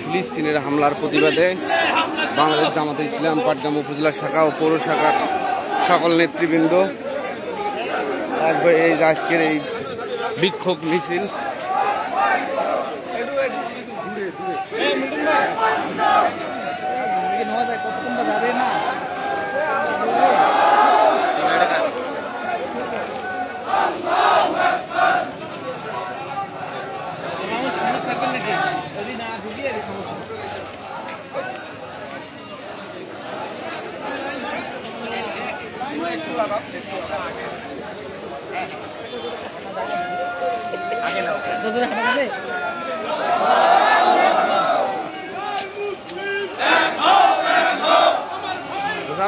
ফিলিস্তিনের হামলার প্রতিবাদে বাংলাদেশ জামাতে ইসলাম পাটগ্রাম উপজেলা শাখা ও পৌর শাখার সকল নেতৃবৃন্দ এই আজকের এই বিক্ষোভ মিছিল।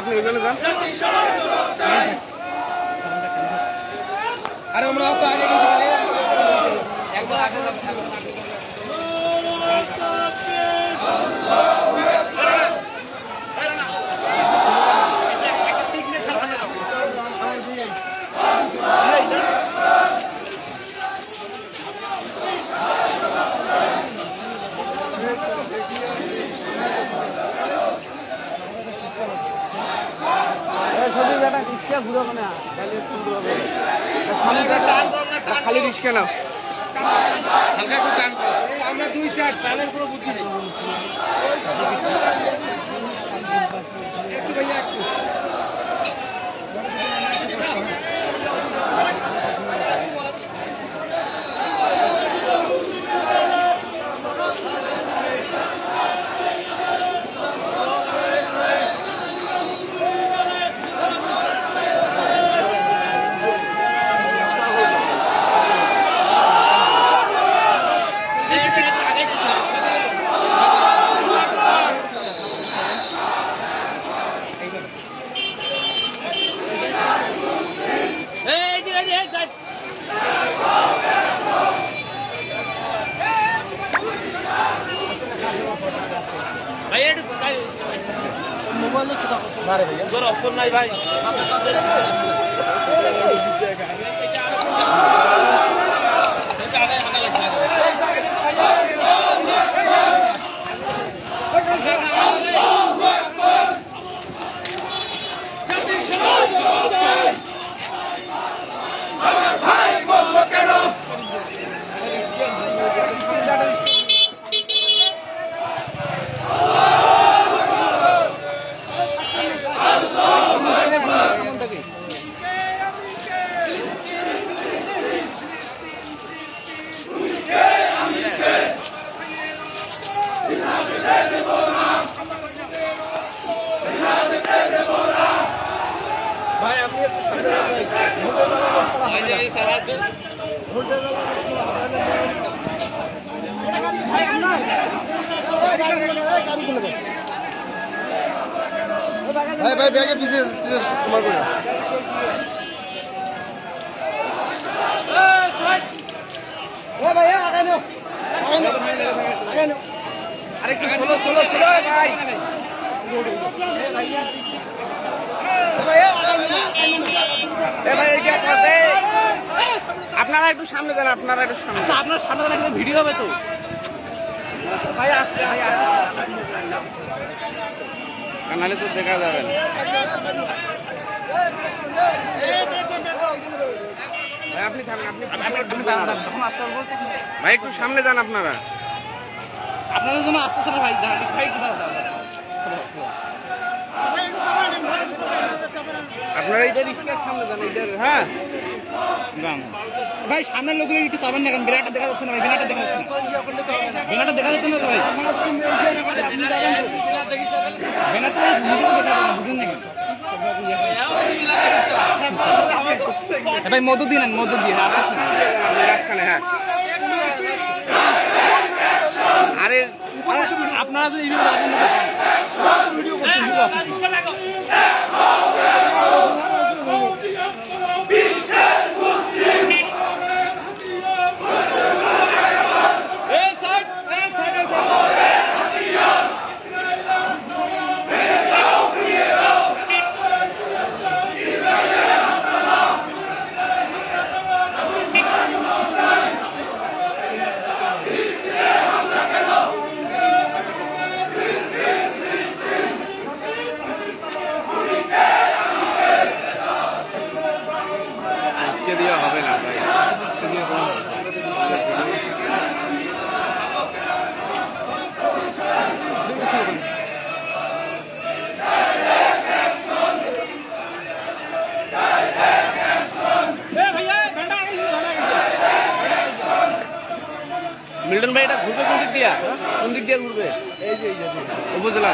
আপনি ওইখানে যান। আরে আমরা তো আগে একবার আগে খালি রিস্কা না আমরা দুই সাইড প্যানেল পুরো বুদ্ধি নেই একটু ভাইয়া একটু মোবাইল অপশন নাই ভাই। ভাই ব্যাগে পিছিয়ে তোমার করে আরেকটু ষোলো ভাই আপনারা একটু সামনে যান, আপনারা একটু সামনে। আচ্ছা আপনার সামনে যান, এখানে ভিডিও হবে তো ভাই। আসতে নাহলে তো দেখা যাবে না। ভাই আপনি থামেন, ভাই একটু সামনে যান। আপনারা আপনাদের জন্য আসতেছে না ভাই। আপনারা এইটা রিক্সার সামনে যান। হ্যাঁ ভাই সামনের লোকগুলো একটু চাবেন না, কারণ বিরাটটা দেখা যাচ্ছে না ভাই। বিরাটটা দেখা যাচ্ছে না, বিরাটটা দেখা যাচ্ছে না ভাই। ভাই মধু দিন, মধু দিয়ে। হ্যাঁ আরে আপনারা যদি লিটন ভাই এটা ঘুরবে কোন দিক দিয়া? কোন দিক দিয়া ঘুরবে? এই যে উপজেলা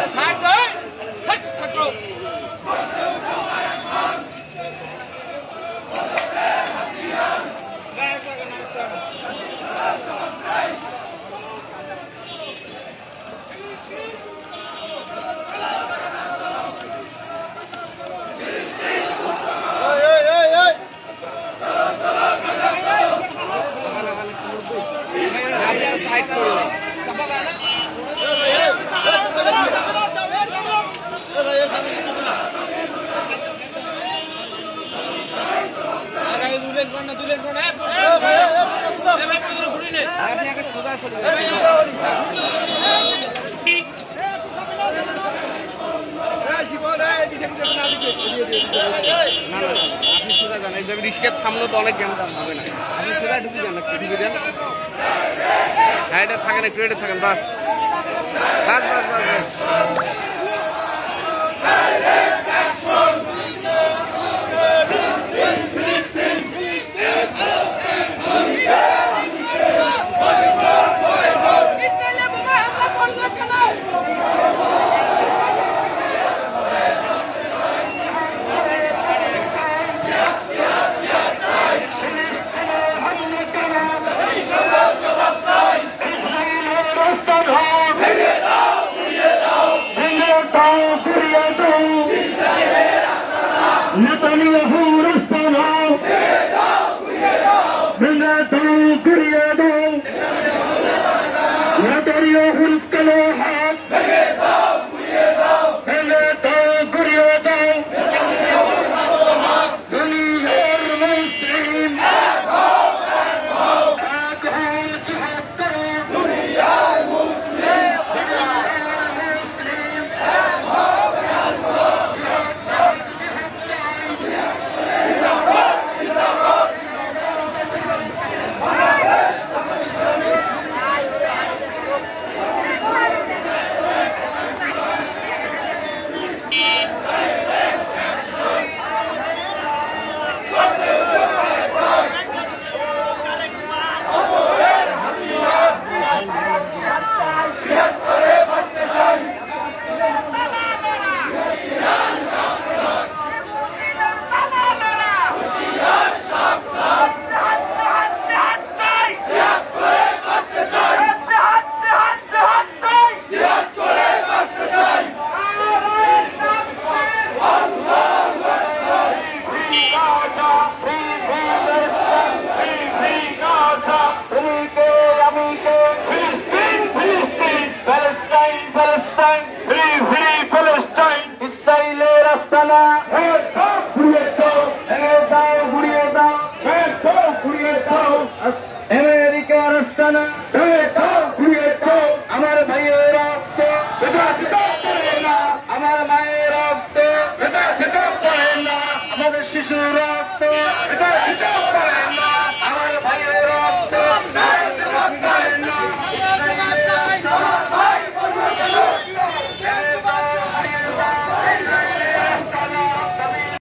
রিস্কের সামনে তো অনেক জ্ঞান হবে না, আপনি সোজা ঢুকে যান, একটু ঢুকে যান, হ্যাঁ এটা থাকেন, একটু এটা থাকেন, বাস বাস বাস বাস বাস। নেতানিয়াহু রাস্তা দাও, ভেঙে দাও, ঘুরিয়ে দাও, নেতানিয়াহুর কালো হাত